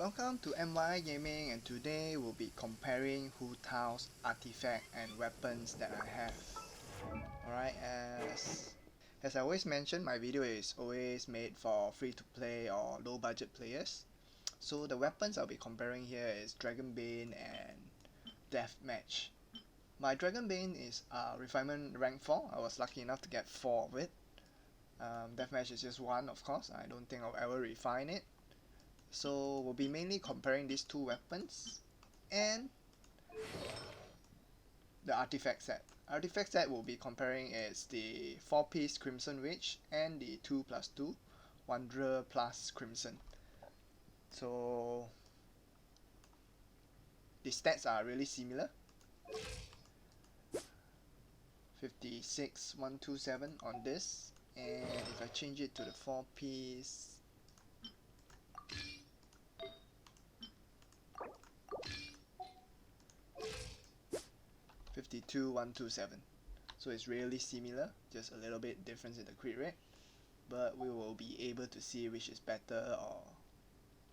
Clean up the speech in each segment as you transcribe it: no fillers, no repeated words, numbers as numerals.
Welcome to MY Gaming, and today we'll be comparing Hu Tao's artifact and weapons that I have. Alright, as I always mention, my video is always made for free to play or low budget players. So the weapons I'll be comparing here is Dragon Bane and Deathmatch. My Dragon Bane is refinement rank 4. I was lucky enough to get 4 of it. Deathmatch is just 1, of course. I don't think I'll ever refine it. So we'll be mainly comparing these two weapons and the artifact set. Artifact set we'll be comparing is the 4-piece Crimson Witch and the 2+2 Wanderer plus Crimson. So the stats are really similar. 56,127 on this, and if I change it to the 4-piece, $52,127. So it's really similar, just a little bit difference in the crit rate, but we will be able to see which is better or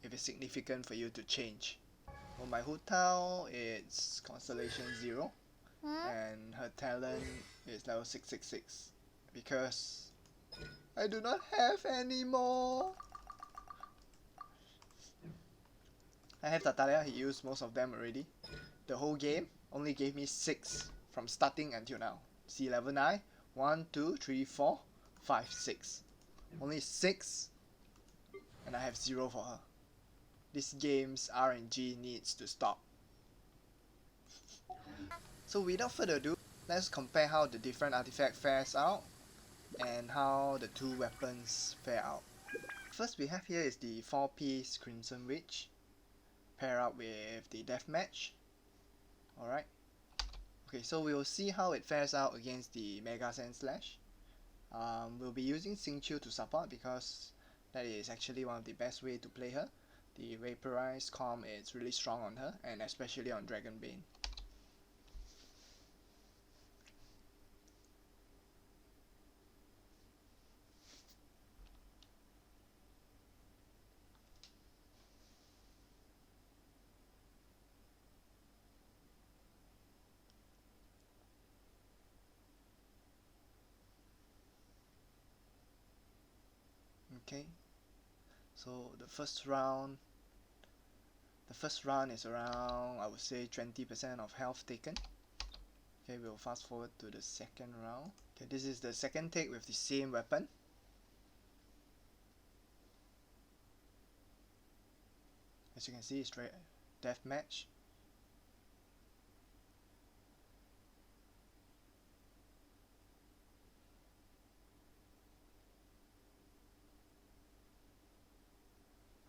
if it's significant for you to change. For my Hutao, it's Constellation 0 and her talent is level 666 because I do not have any more. I have Tatalia, he used most of them already. The whole game only gave me 6 from starting until now. See level 9, 1, 2, 3, 4, 5, 6. Only 6 and I have 0 for her. This game's RNG needs to stop. So without further ado, let's compare how the different artifact fares out and how the two weapons fare out. First we have here is the 4-piece Crimson Witch pair up with the Deathmatch. Alright. Okay, so we'll see how it fares out against the Mega Sand Slash. We'll be using Xingqiu to support because that is actually one of the best way to play her. The Vaporized Calm is really strong on her, and especially on Dragon Bane. Okay, so the first round is around, I would say, 20% of health taken. Okay, we'll fast forward to the second round. Okay, this is the second take with the same weapon. As you can see, it's straight Deathmatch.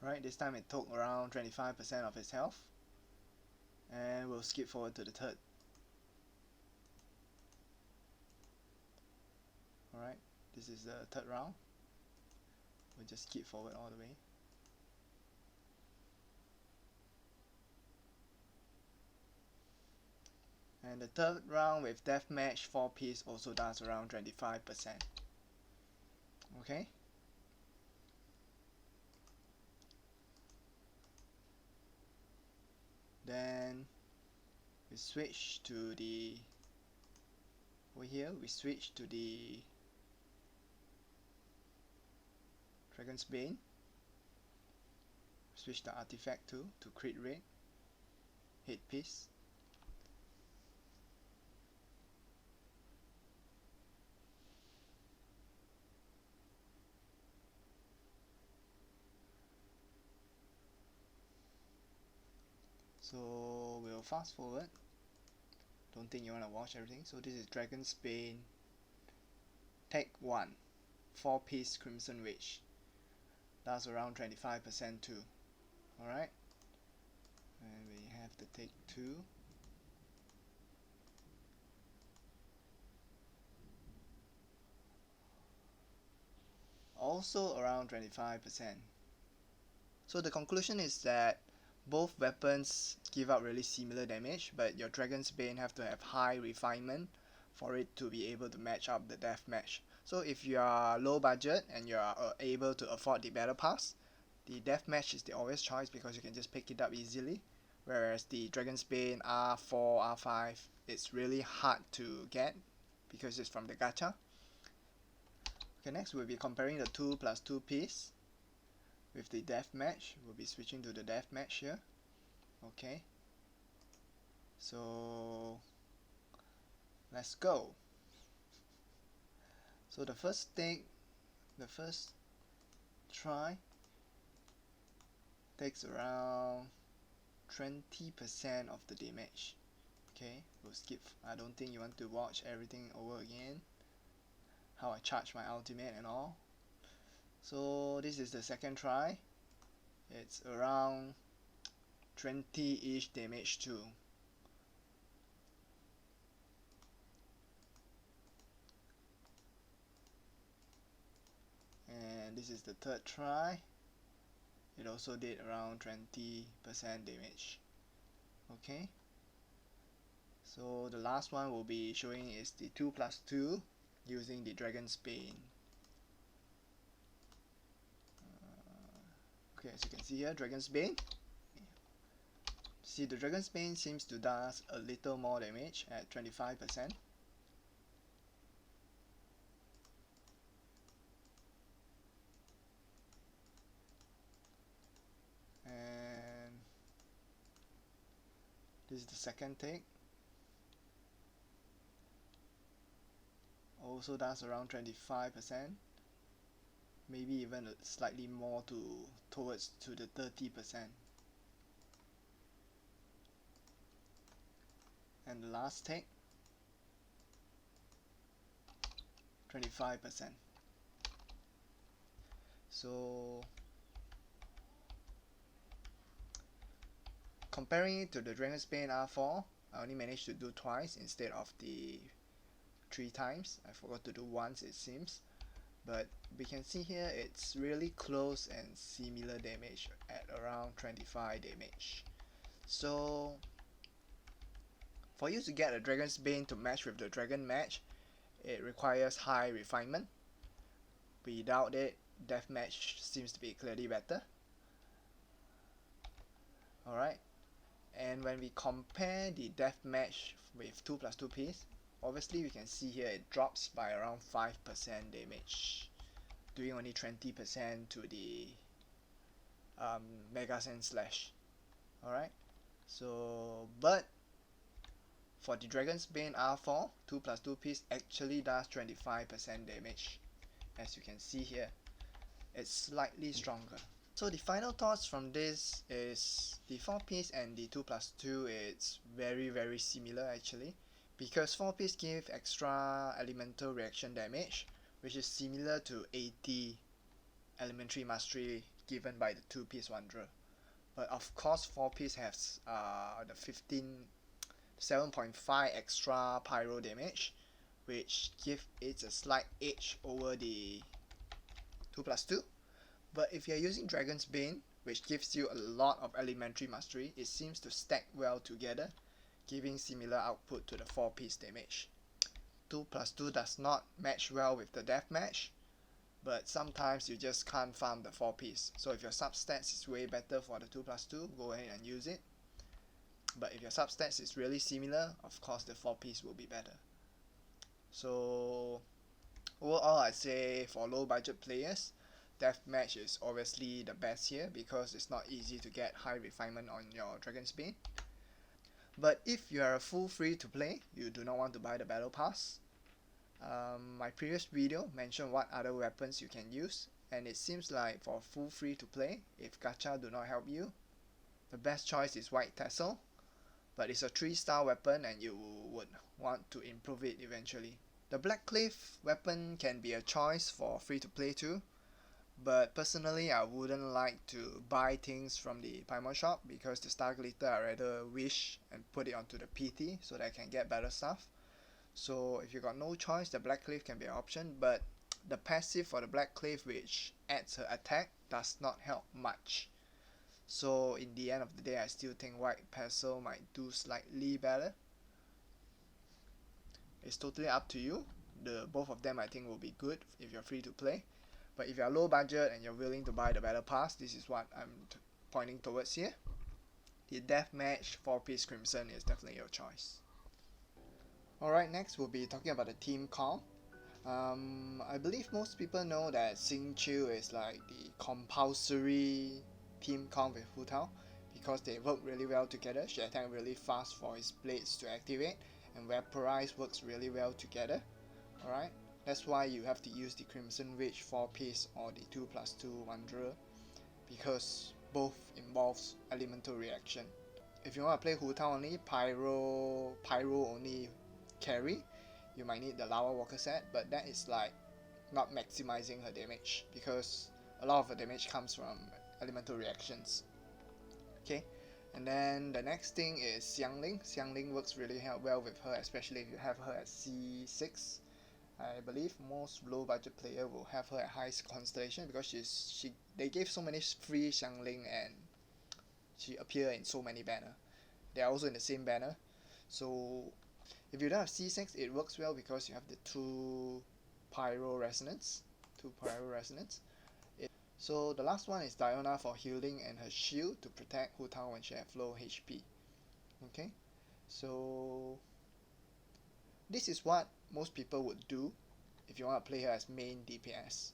Right, this time it took around 25% of his health. And we'll skip forward to the third. Alright, this is the third round. We'll just skip forward all the way. And the third round with Deathmatch 4-piece also does around 25%. Okay. Then we switch to the, over here we switch to the Dragon's Bane. Switch the artifact to crit rate, hit piece. So we'll fast forward. Don't think you want to watch everything. So this is Dragon's Bane Tech 1 4-piece Crimson Witch. That's around 25% too. Alright. And we have the Take 2. Also around 25%. So the conclusion is that both weapons give out really similar damage, but your Dragon's Bane have to have high refinement for it to be able to match up the Deathmatch. So if you are low budget and you are able to afford the Battle Pass, The Deathmatch is the obvious choice because you can just pick it up easily, whereas the Dragon's Bane R4, R5, it's really hard to get because it's from the gacha. Okay, next we'll be comparing the 2+2 piece with the Deathmatch. We'll be switching to the Deathmatch here. Okay, so let's go. So the first try takes around 20% of the damage. Okay, we'll skip. I don't think you want to watch everything over again, how I charge my ultimate and all. So this is the second try. It's around 20-ish damage too. And this is the third try. It also did around 20% damage. Okay, so the last one we'll be showing is the 2+2 using the Dragon's Bane. Okay, as you can see here, Dragon's Bane. See, the Dragon's Bane seems to does a little more damage at 25%. And this is the second take. Also does around 25%. Maybe even slightly more towards the 30%. And the last take, 25%. So comparing it to the Dragon's Bane R4, I only managed to do twice instead of the 3 times. I forgot to do once, it seems. But we can see here it's really close and similar damage at around 25 damage. So for you to get a Dragon's Bane to match with the Dragon Match, it requires high refinement. Without it, Deathmatch seems to be clearly better. Alright, and when we compare the Deathmatch with 2+2 piece, obviously we can see here it drops by around 5% damage, doing only 20% to the Mega Sand Slash. Alright, so but for the Dragon's Bane R4, 2+2 piece actually does 25% damage. As you can see here, it's slightly stronger. So the final thoughts from this is the 4 piece and the 2+2, it's very similar actually, because 4 piece give extra elemental reaction damage, which is similar to 80 elementary mastery given by the 2 piece Wanderer. But of course 4 piece has the 7.5 extra pyro damage, which give it a slight edge over the 2+2. But if you're using Dragon's Bane, which gives you a lot of elementary mastery, it seems to stack well together, giving similar output to the 4 piece damage. 2+2 does not match well with the Deathmatch, but sometimes you just can't farm the 4 piece. So if your substats is way better for the 2+2, go ahead and use it. But if your substats is really similar, of course the 4 piece will be better. So overall, I'd say for low budget players, Deathmatch is obviously the best here because it's not easy to get high refinement on your Dragon's Bane. But if you are a full free to play, you do not want to buy the battle pass, my previous video mentioned what other weapons you can use, and it seems like for full free to play, if gacha do not help you, the best choice is White Tassel, but it's a 3-star weapon and you would want to improve it eventually. The Black Cliff weapon can be a choice for free to play too, but personally I wouldn't like to buy things from the Paimon shop because the Star Glitter I rather wish and put it onto the PT so that I can get better stuff. So if you got no choice, the Black Cliff can be an option, but the passive for the Black Cliff, which adds her attack, does not help much. So in the end of the day, I still think White Tassel might do slightly better. It's totally up to you. Both of them I think will be good if you're free to play. But if you are low budget and you're willing to buy the battle pass, this is what I'm pointing towards here. The Deathmatch 4-piece Crimson is definitely your choice. Alright, next we'll be talking about the team comp. I believe most people know that Xingqiu is like the compulsory team comp with Hu Tao because they work really well together. She attacks really fast for his blades to activate, and Vaporize works really well together. Alright, that's why you have to use the Crimson Witch 4-piece or the 2+2 Wanderer, because both involves elemental reaction. If you want to play Hu Tao only, Pyro only carry, you might need the Lava Walker set, but that is like not maximizing her damage because a lot of her damage comes from elemental reactions. Okay, and then the next thing is Xiangling. Xiangling works really well with her, especially if you have her at C6. I believe most low budget player will have her at high constellation because they gave so many free Xiangling and she appears in so many banners. They are also in the same banner, so if you don't have C6, it works well because you have the 2 Pyro Resonance. So the last one is Diona for healing and her shield to protect Hu Tao when she has low HP. Okay, so this is what most people would do if you want to play her as main DPS.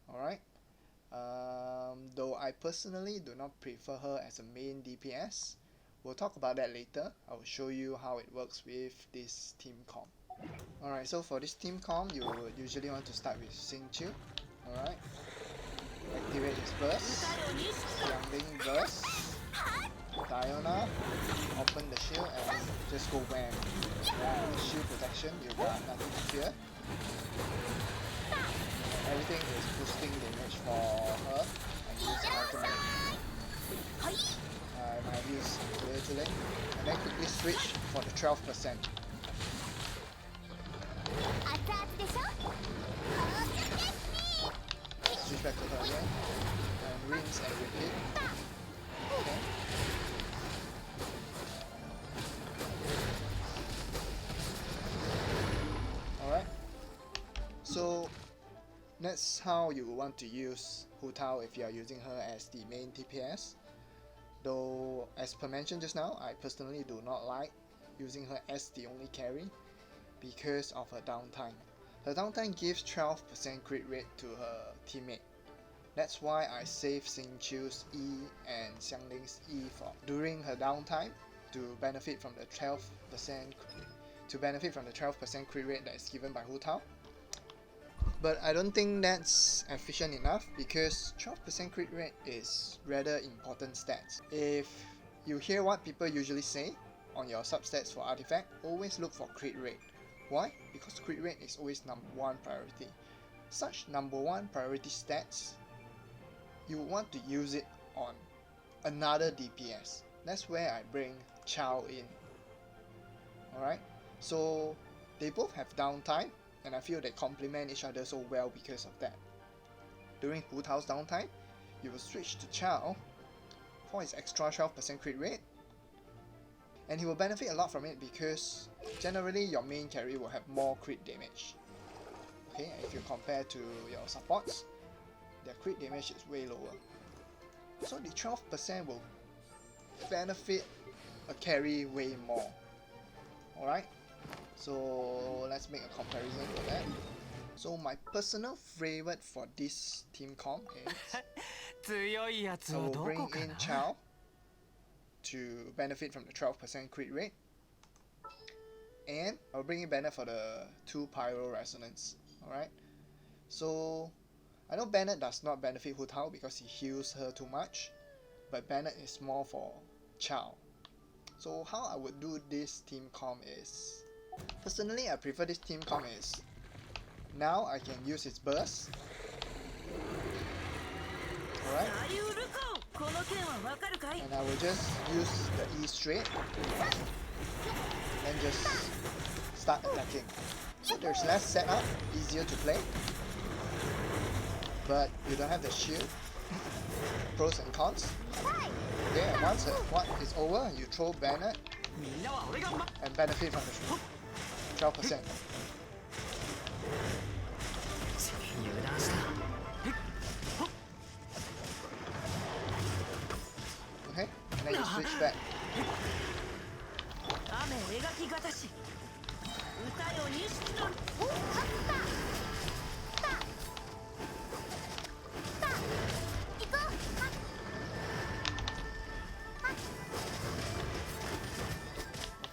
Alright, though I personally do not prefer her as a main DPS. We'll talk about that later. I will show you how it works with this team comp. Alright, so for this team comp, you would usually want to start with Xingqiu. Alright, activate his burst, Xiangling burst, Diona, open the shield and just go wham. Shield protection, you got nothing to fear. Everything is boosting damage for her and use ultimate. I might use Lily and then quickly switch for the 12%. Switch back to her again and rinse and repeat. Okay. Alright, so that's how you want to use Hu Tao if you are using her as the main DPS. Though, as per mentioned just now, I personally do not like using her as the only carry because of her downtime. Her downtime gives 12% crit rate to her teammate. That's why I save Xingqiu's E and Xiangling's E for during her downtime to benefit from the 12% crit rate that is given by Hu Tao. But I don't think that's efficient enough because 12% crit rate is rather important stats. If you hear what people usually say on your substats for artifact, always look for crit rate. Why? Because crit rate is always number 1 priority. Such number 1 priority stats, you want to use it on another DPS. That's where I bring Chao in. Alright, so they both have downtime, and I feel they complement each other so well because of that. During Hu Tao's downtime, you will switch to Chao for his extra 12% crit rate, and he will benefit a lot from it because generally your main carry will have more crit damage. Okay, if you compare to your supports, their crit damage is way lower. So the 12% will benefit a carry way more. Alright? So let's make a comparison for that. So my personal favorite for this team comp is I will bring in Chao to benefit from the 12% crit rate, and I'll bring in Bennett for the 2 Pyro Resonance. Alright, so I know Bennett does not benefit Hu Tao because he heals her too much, but Bennett is more for Chao. So how I would do this team comp is, personally I prefer this team comp is, now I can use his burst. Alright, and I will just use the E straight and just start attacking. So there's less setup, easier to play, but you don't have the shield. Pros and cons. Okay, and once what is over, you throw Bennett and benefit from the 12%. and you switch back.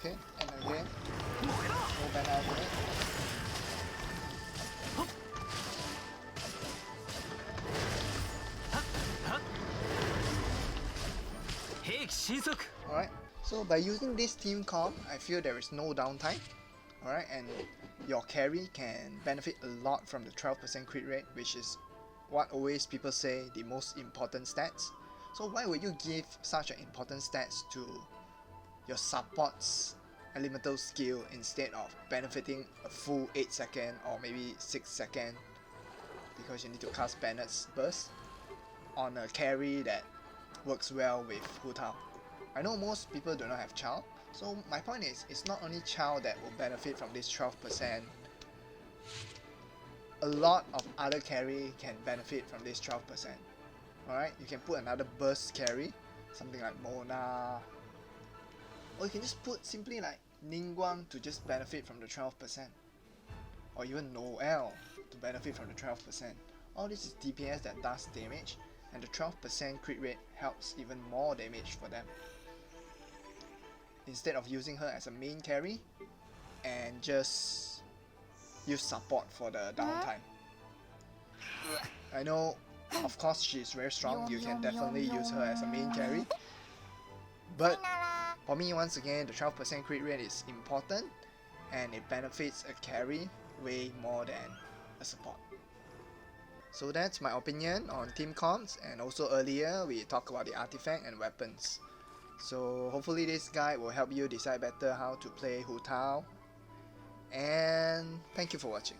Okay, and again, no Bane ultimate. Alright, so by using this team comp, I feel there is no downtime. Alright, and your carry can benefit a lot from the 12% crit rate, which is what always people say the most important stats. So why would you give such an important stats to your support's elemental skill instead of benefiting a full 8 second or maybe 6 second, because you need to cast Banet's burst on a carry that works well with Hu Tao. I know most people do not have Chow, so my point is, it's not only Chow that will benefit from this 12%. A lot of other carry can benefit from this 12%. Alright, you can put another burst carry, something like Mona, or you can just put simply like Ningguang to just benefit from the 12%, or even Noel to benefit from the 12%. All this is DPS that does damage, and the 12% crit rate helps even more damage for them. Instead of using her as a main carry and just use support for the downtime. I know, of course, she's very strong, you can definitely use her as a main carry, but for me, once again, the 12% crit rate is important and it benefits a carry way more than a support. So that's my opinion on team comps, and also earlier we talked about the artifact and weapons. So hopefully this guide will help you decide better how to play Hu Tao, and thank you for watching.